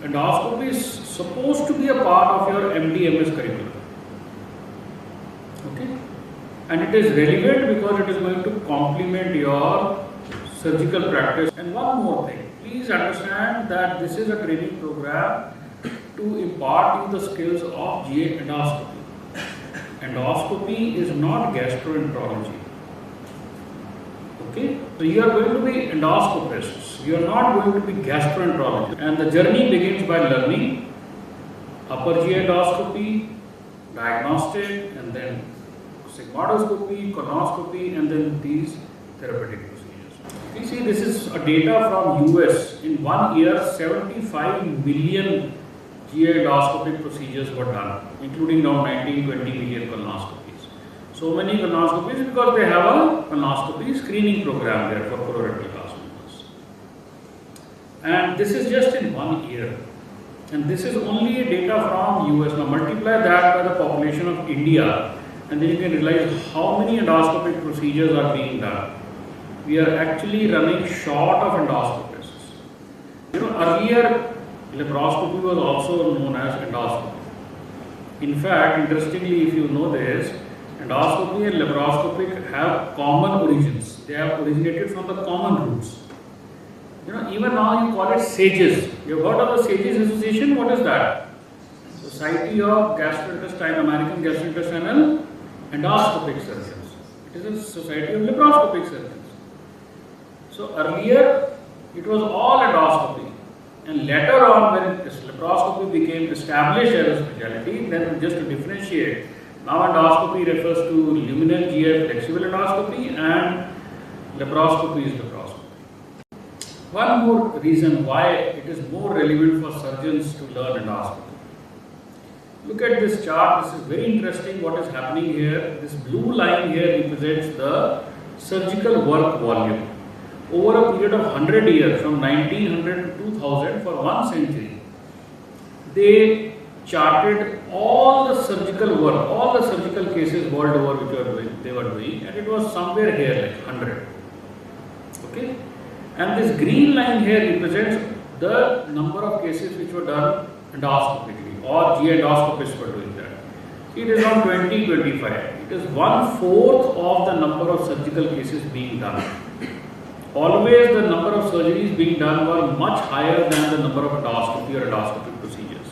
endoscopy is supposed to be a part of your MD/MS curriculum. Okay, and it is relevant because it is going to complement your surgical practice. And one more thing, please understand that this is a training program to impart you the skills of GA endoscopy. Endoscopy is not gastroenterology. Okay, so you are going to be endoscopists. You are not going to be gastroenterologists. And the journey begins by learning upper GA endoscopy, diagnostic, and then sigmoidoscopy, colonoscopy, and then these therapeutic procedures. You see, this is a data from US. In 1 year, 75 million GA endoscopic procedures were done, including around 19-20 million colonoscopies. So many colonoscopies because they have a colonoscopy screening program there for colorectal carcinomas. And this is just in 1 year. And this is only data from US. Now multiply that by the population of India, and then you can realize how many endoscopic procedures are being done. We are actually running short of endoscopists. You know, earlier laparoscopy was also known as endoscopy. In fact, interestingly, if you know this, endoscopy and laparoscopic have common origins. They have originated from the common roots. You know, even now you call it SAGES. You have heard of the SAGES Association? What is that? Society of American Gastrointestinal Endoscopic Surgeons. It is a society of laparoscopic surgeons. So earlier it was all endoscopy, and later on when laparoscopy became established as a specialty, then just to differentiate, now endoscopy refers to luminal GI flexible endoscopy and laparoscopy is laparoscopy. One more reason why it is more relevant for surgeons to learn endoscopy. Look at this chart. This is very interesting what is happening here. This blue line here represents the surgical work volume. Over a period of 100 years, from 1900 to 2000, for 1 century, they charted all the surgical work, all the surgical cases world over which they were doing, and it was somewhere here like 100. Okay, and this green line here represents the number of cases which were done endoscopically, or GI endoscopists were doing that. It is on 2025. It is 1/4 of the number of surgical cases being done. Always the number of surgeries being done were much higher than the number of endoscopy or endoscopic procedures.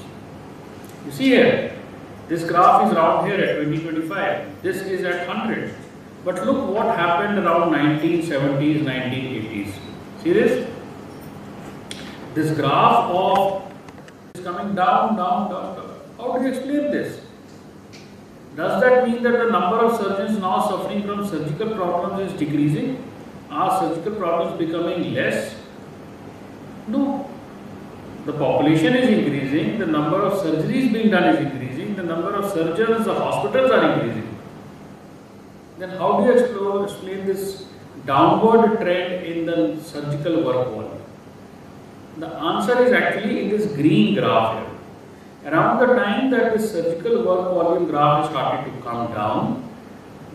You see here, this graph is around here at 2025. This is at 100. But look what happened around 1970s, 1980s. See this? This graph of is coming down, down, down, down. How do you explain this? Does that mean that the number of surgeons now suffering from surgical problems is decreasing? Are surgical problems becoming less? No. The population is increasing, the number of surgeries being done is increasing, the number of surgeons, the hospitals are increasing. Then how do you explain this downward trend in the surgical work volume? The answer is actually in this green graph here. Around the time that the surgical work volume graph has started to come down,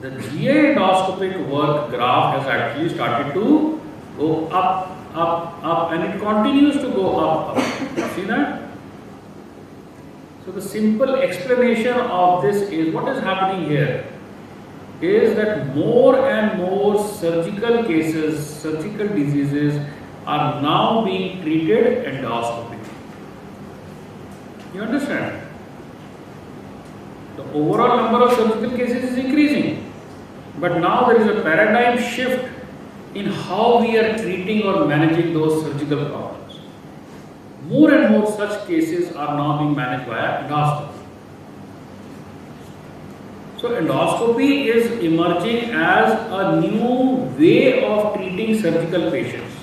the GI endoscopic work graph has actually started to go up, up, up, and it continues to go up, up. See that? So the simple explanation of this is what is happening here is that more and more surgical cases, surgical diseases are now being treated endoscopically. You understand? The overall number of surgical cases is increasing. But now there is a paradigm shift in how we are treating or managing those surgical problems. More and more such cases are now being managed via endoscopy. So endoscopy is emerging as a new way of treating surgical patients.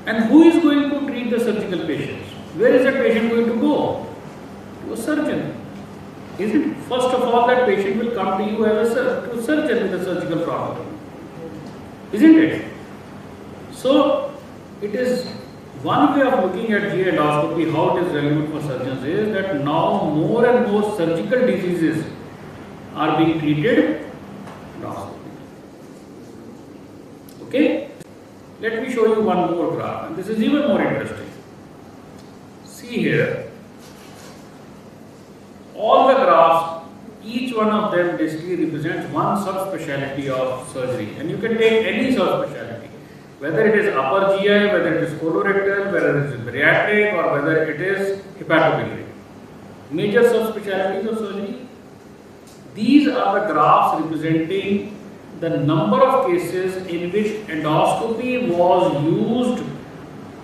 And who is going to treat the surgical patients? Where is that patient going to go? To a surgeon. Isn't it? First of all, that patient will come to you as a surgeon with a surgical problem. Isn't it? So, it is one way of looking at GI endoscopy, how it is relevant for surgeons is that now more and more surgical diseases are being treated endoscopy. Okay? Let me show you one more graph, and this is even more interesting. see here, all the graphs, each one of them basically represents one subspecialty of surgery, and you can take any subspecialty, whether it is upper GI, whether it is colorectal, whether it is bariatric, or whether it is hepatobiliary. Major subspecialties of surgery. These are the graphs representing the number of cases in which endoscopy was used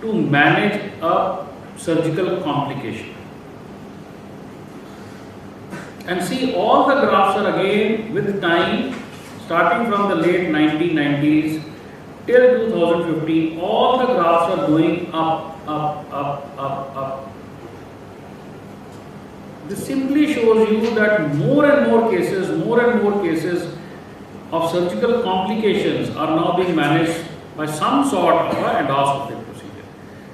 to manage a surgical complication. And see, all the graphs are again with time, starting from the late 1990s till 2015, all the graphs are going up, up, up, up, up. This simply shows you that more and more cases of surgical complications are now being managed by some sort of an endoscopic procedure.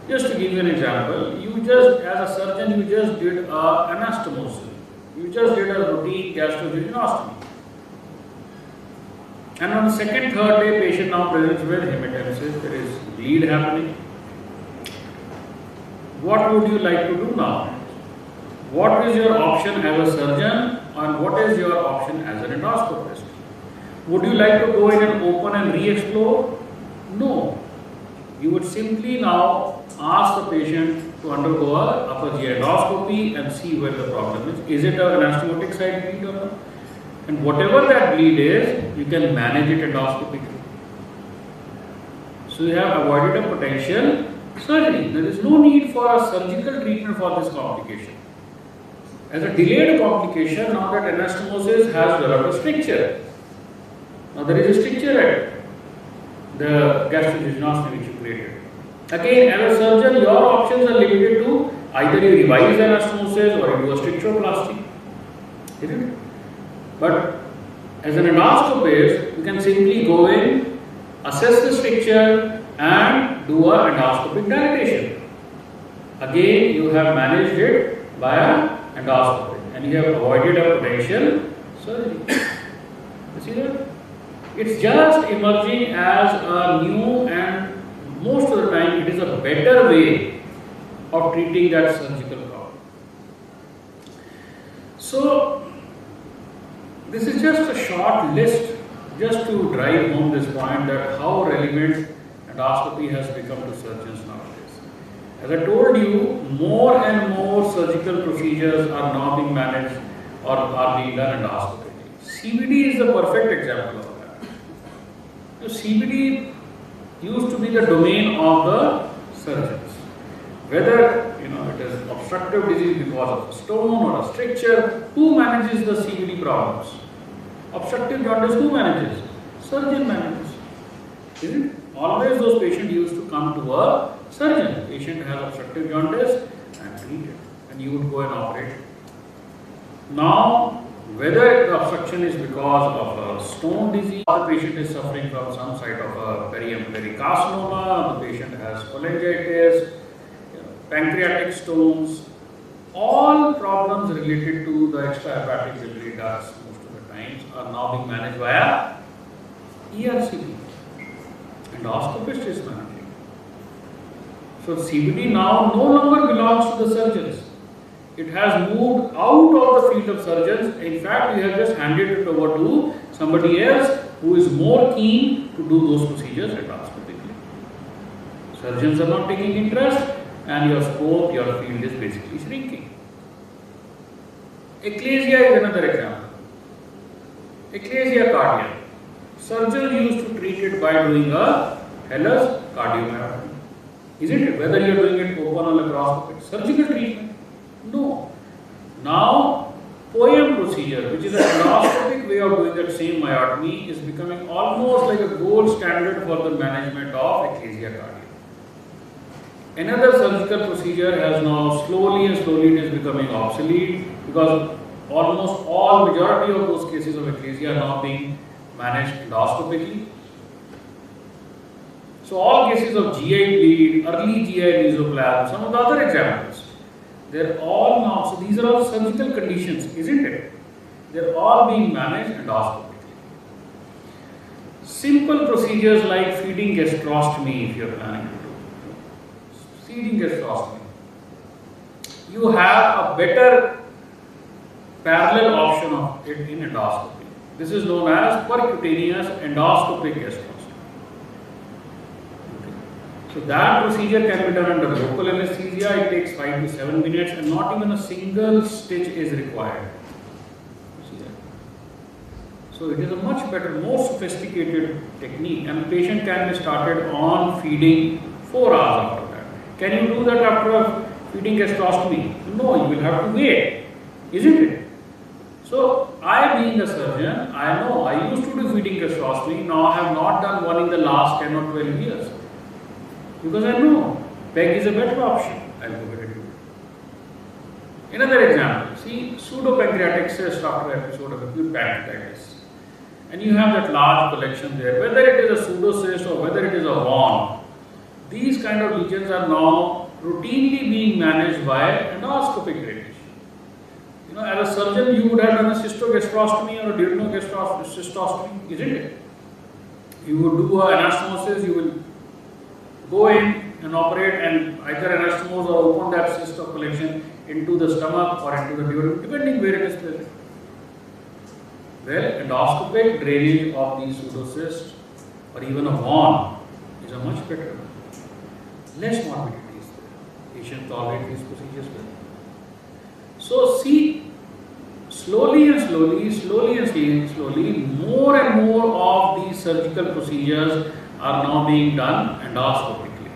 Just to give you an example, you just, as a surgeon, you just did an anastomosis. You just did a routine gastrojejunostomy. And on the second, third day, patient now presents with hematemesis, there is bleed happening. What would you like to do now? What is your option as a surgeon and what is your option as an endoscopist? Would you like to go in and open and re-explore? No. You would simply now ask the patient to undergo a upper GI endoscopy and see where the problem is. Is it an anastomotic side bleed or not? And whatever that bleed is, you can manage it endoscopically. So you have avoided a potential surgery. There is no need for a surgical treatment for this complication. As a delayed complication, now that anastomosis has developed a stricture. Now there is a stricture at the gastrojejunostomy which you created. Again, as a surgeon, your options are limited to either you revise anastomosis or you do a stricturoplasty. Isn't it? But as an endoscopist, you can simply go in, assess the stricture and do a endoscopic dilatation. Again, you have managed it via endoscopy and you have avoided a potential surgery. You see that? It's just emerging as a new and most of the time it is a better way of treating that surgical problem. So, this is just a short list just to drive home this point that how relevant endoscopy has become to surgeons nowadays. As I told you, more and more surgical procedures are now being managed or are being done endoscopically. CBD is the perfect example of that. So CBD used to be the domain of the surgeons. Whether it is obstructive disease because of a stone or a stricture, who manages the CBD problems? Obstructive jaundice, who manages? Surgeon manages. Isn't it? Always those patients used to come to a surgeon. Patient has obstructive jaundice and treat it, and you would go and operate. Now, whether the obstruction is because of a stone disease, or the patient is suffering from some side of a periampullary carcinoma, the patient has cholangitis, pancreatic stones, all problems related to the extrahepatic biliary ducts most of the times are now being managed via ERCP. Endoscopist is managing. So CBD now no longer belongs to the surgeons. It has moved out of the field of surgeons. In fact, we have just handed it over to somebody else who is more keen to do those procedures endoscopically. Surgeons are not taking interest and your scope, your field is basically shrinking. Ecclesia is another example. Ecclesia cardia. Surgeons used to treat it by doing a Hellas cardiomyopathy. Isn't it? Whether you are doing it open or laparoscopic. Surgical treatment? No. Now, POEM procedure, which is an endoscopic way of doing that same myotomy, is becoming almost like a gold standard for the management of ecclesia cardia. Another surgical procedure has now slowly it is becoming obsolete because almost all majority of those cases of ecclesia are now being managed endoscopically. So all cases of GI bleed, early GI nasoplasm, some of the other examples, they're all now, so these are all surgical conditions, isn't it? They're all being managed endoscopically. Simple procedures like feeding gastrostomy if you're planning to do. Feeding gastrostomy. you have a better parallel option of it in endoscopy. This is known as percutaneous endoscopic gastroscopy. So that procedure can be done under local anesthesia. It takes 5 to 7 minutes and not even a single stitch is required. See that? So it is a much better, more sophisticated technique, and the patient can be started on feeding 4 hours after that. Can you do that after a feeding gastrostomy? No, you will have to wait, isn't it? So I, being a surgeon, I know I used to do feeding gastrostomy. Now I have not done one in the last 10 or 12 years. Because I know PEG is a better option. I'll go ahead and do it. Another example, see pseudopancreatic cyst after episode of acute pancreatitis. And you have that large collection there, whether it is a pseudocyst or whether it is a Vaughan. These kind of lesions are now routinely being managed by endoscopic radiation. You know, as a surgeon, you would have done a cystogastrostomy or a duodenogastroscopy, isn't it? You would do an anastomosis, you will go in and operate and either anastomose or open that cyst of collection into the stomach or into the duodenum, depending where it is placed. Well, endoscopic drainage of these pseudocysts or even a Vaughan is a much better, less morbidity is there. Patients tolerate these procedures well. So see, slowly and slowly, more and more of these surgical procedures are now being done endoscopically.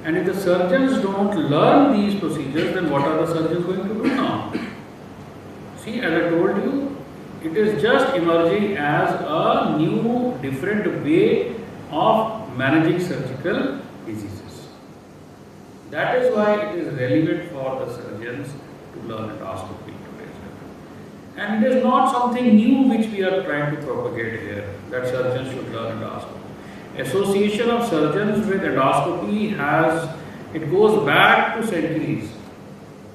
And if the surgeons don't learn these procedures, then what are the surgeons going to do now? See, as I told you, it is just emerging as a new, different way of managing surgical diseases. That is why it is relevant for the surgeons to learn endoscopy today. And it is not something new which we are trying to propagate here, that surgeons should learn endoscopy. Association of Surgeons with Endoscopy it goes back to centuries.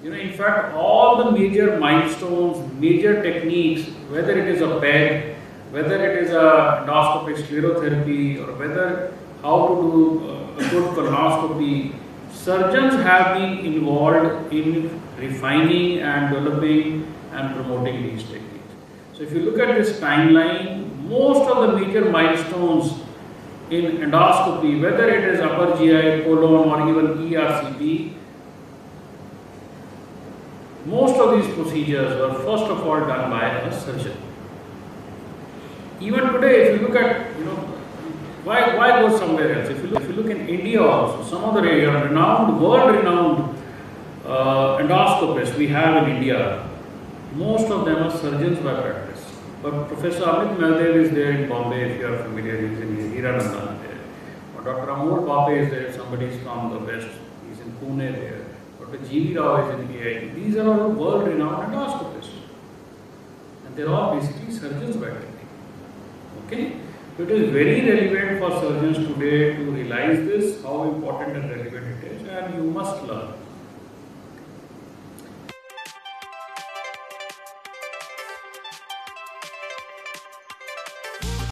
You know, in fact, all the major milestones, major techniques, whether it is a PEG, whether it is a endoscopic sclerotherapy, or whether how to do a good colonoscopy, surgeons have been involved in refining and developing and promoting these techniques. So if you look at this timeline, most of the major milestones in endoscopy, whether it is upper GI, colon, or even ERCP, most of these procedures were first of all done by a surgeon. Even today, if you look at, why go somewhere else? If you look in India also, some of the world-renowned endoscopists we have in India, most of them are surgeons by practice. But Professor Amit Maldev is there in Bombay, if you are familiar, he is in Hiranandana there. Or Dr. Amol Pape is there, somebody is from the West, he is in Pune there. Dr. G.V. Rao is in AIT. These are all world-renowned endoscopists. And they are all basically surgeons by training. Okay? So it is very relevant for surgeons today to realize this, how important and relevant it is, and you must learn.